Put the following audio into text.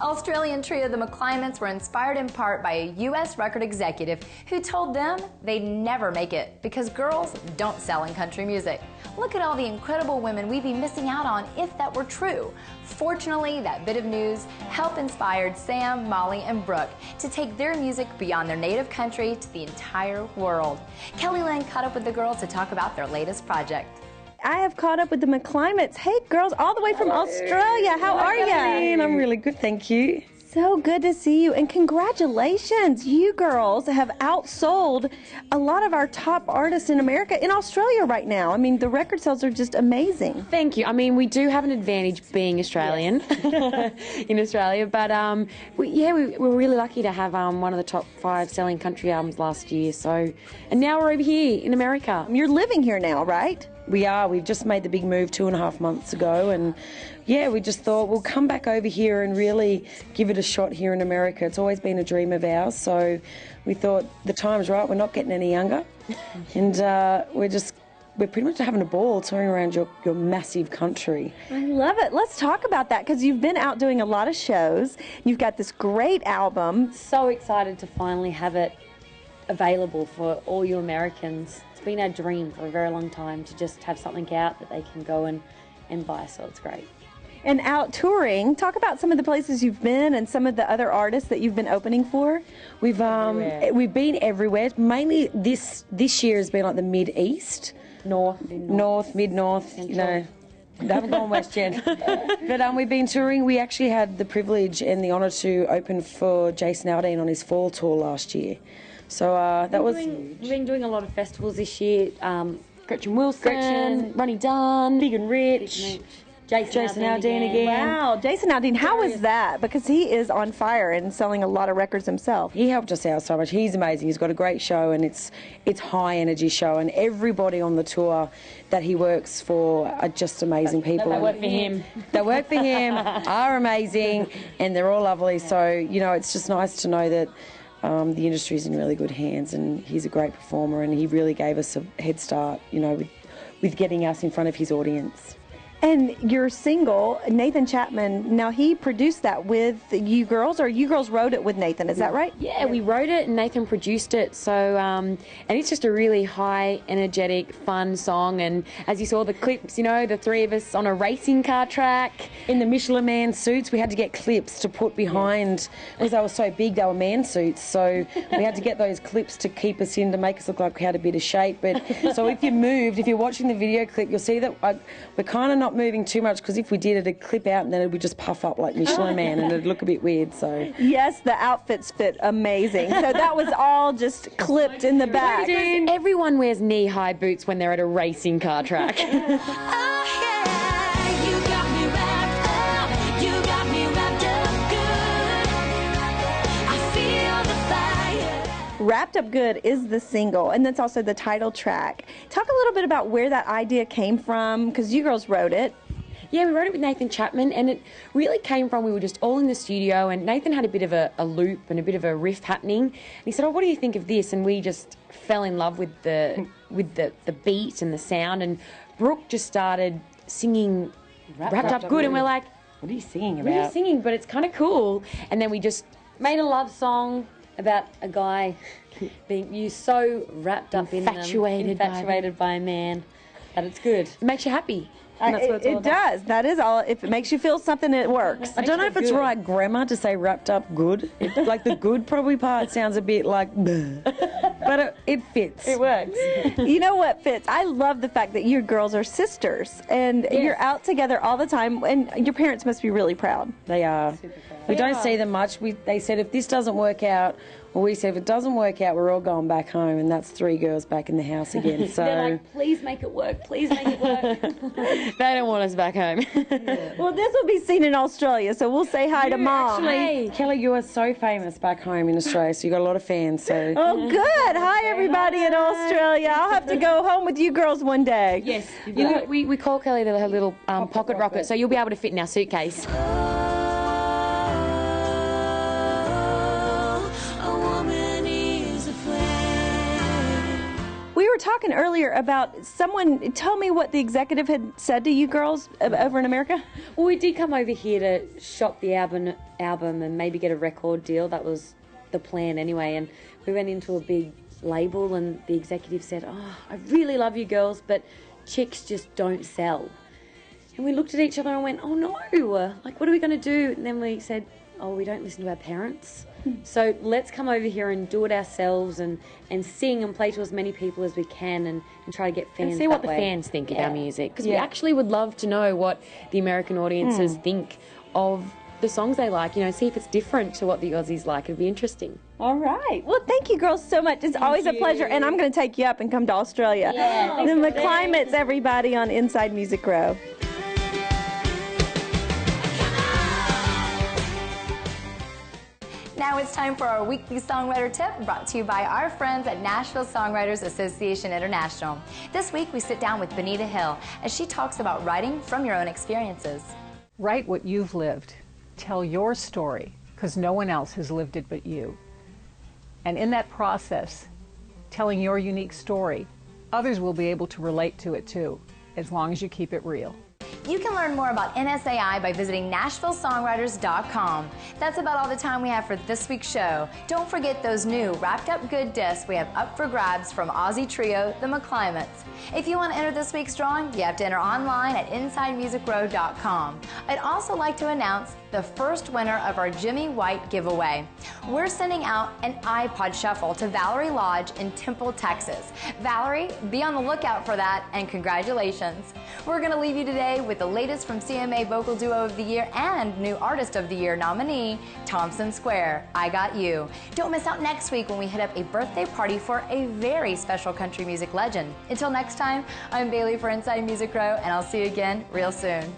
Australian trio the McClymonts were inspired in part by a U.S. record executive who told them they'd never make it because girls don't sell in country music. Look at all the incredible women we'd be missing out on if that were true. Fortunately, that bit of news helped inspired Sam, Mollie, and Brooke to take their music beyond their native country to the entire world. Kelly Lynn caught up with the girls to talk about their latest project. I have caught up with the McClymonts. Hey, girls, all the way from Australia. How are you? I'm really good, thank you. So good to see you, and congratulations. You girls have outsold a lot of our top artists in America, in Australia right now. I mean, the record sales are just amazing. Thank you. I mean, we do have an advantage being Australian in Australia, but we're really lucky to have one of the top 5 selling country albums last year. So, and now we're over here in America. You're living here now, right? We are. We've just made the big move 2.5 months ago, and yeah, we just thought we'll come back over here and really give it a shot here in America. It's always been a dream of ours, so we thought the time's right. We're not getting any younger, and we're pretty much having a ball touring around your massive country. I love it. Let's talk about that, because you've been out doing a lot of shows. You've got this great album. So excited to finally have it available for all you Americans. It's been our dream for a very long time to just have something out that they can go and buy, so it's great. And out touring, talk about some of the places you've been and some of the other artists that you've been opening for. We've been everywhere. Mainly this year has been like the Mid-East. North, Mid-North, you know. They haven't gone west yet. But we've been touring. We actually had the privilege and the honour to open for Jason Aldean on his fall tour last year. So that was huge. We've been doing a lot of festivals this year. Gretchen Wilson, Ronnie Dunn, Big and Rich. Jason Aldean again. Wow, Jason Aldean, how was that? Because he is on fire and selling a lot of records himself. He helped us out so much. He's amazing. He's got a great show, and it's high energy show, and everybody on the tour that he works for are just amazing people. They work for him. They work for him, are amazing, and they're all lovely. So, you know, it's just nice to know that the industry's in really good hands, and he's a great performer, and he really gave us a head start, you know, with getting us in front of his audience. And your single, Nathan Chapman, now he produced that with you girls, or you girls wrote it with Nathan, is that right? Yeah, we wrote it and Nathan produced it. So, and it's just a really high, energetic, fun song. And as you saw the clips, you know, the 3 of us on a racing car track. In the Michelin Man suits, we had to get clips to put behind, because they were so big, they were man suits. So we had to get those clips to keep us in, to make us look like we had a bit of shape. But so if you're watching the video clip, you'll see that we're kind of not moving too much, because if we did, it'd clip out and then it would just puff up like Michelin Man and it'd look a bit weird. So yes, the outfits fit amazing. So that was all just clipped in the back. Everyone wears knee-high boots when they're at a racing car track. Wrapped Up Good is the single, and that's also the title track. Talk a little bit about where that idea came from, because you girls wrote it. Yeah, we wrote it with Nathan Chapman, and it really came from, we were just all in the studio, and Nathan had a bit of a loop and a bit of a riff happening, and he said, oh, what do you think of this? And we just fell in love with the beat and the sound, and Brooke just started singing Wrapped Up Good, and we're like, what are you singing about? What are you singing? But it's kind of cool. And then we just made a love song about a guy being so wrapped up infatuated by a man that it's good. It makes you happy. And that's what it's all about. Does. That is all. If it makes you feel something, it works. I don't know if it's right grammar to say wrapped up good. Like the good probably part sounds a bit like, bleh. But it fits. It works. You know what fits? I love the fact that you girls are sisters, and you're out together all the time, and your parents must be really proud. They are. We don't see them much. They said if this doesn't work out, well, we said if it doesn't work out, we're all going back home, and that's 3 girls back in the house again. So they're like, please make it work. Please make it work. They don't want us back home. Well, this will be seen in Australia, so we'll say hi to Mom. Actually, Kelly, you are so famous back home in Australia, so you got a lot of fans. So oh, good. Hi, everybody in Australia. I'll have to go home with you girls one day. Yes. You know, we call Kelly her little pocket rocket, so you'll be able to fit in our suitcase. We were talking earlier about someone. Tell me what the executive had said to you girls over in America. Well, we did come over here to shop the album and maybe get a record deal. That was the plan anyway. And we went into a big label and the executive said, "Oh, I really love you girls, but chicks just don't sell." And we looked at each other and went, "Oh no, like what are we going to do?" And then we said, "Oh, we don't listen to our parents. So let's come over here and do it ourselves and sing and play to as many people as we can and try to get fans And see what that the way." fans think of our music. Because we actually would love to know what the American audiences think of the songs they like, see if it's different to what the Aussies like. It'd be interesting. All right. Well, thank you girls so much. It's always a pleasure. And I'm going to take you up and come to Australia. Yeah, the McClymonts, everybody, on Inside Music Row. Now it's time for our weekly songwriter tip, brought to you by our friends at Nashville Songwriters Association International. This week we sit down with Benita Hill as she talks about writing from your own experiences. Write what you've lived. Tell your story, because no one else has lived it but you. And in that process, telling your unique story, others will be able to relate to it too, as long as you keep it real. You can learn more about NSAI by visiting NashvilleSongwriters.com. That's about all the time we have for this week's show. Don't forget those new Wrapped Up Good discs we have up for grabs from Aussie trio, the McClymonts. If you want to enter this week's drawing, you have to enter online at InsideMusicRow.com. I'd also like to announce the first winner of our Jimmy White giveaway. We're sending out an iPod Shuffle to Valerie Lodge in Temple, Texas. Valerie, be on the lookout for that, and congratulations. We're going to leave you today with the latest from CMA Vocal Duo of the Year and New Artist of the Year nominee, Thompson Square, I Got You. Don't miss out next week when we hit up a birthday party for a very special country music legend. Until next time, I'm Bailey for Inside Music Row, and I'll see you again real soon.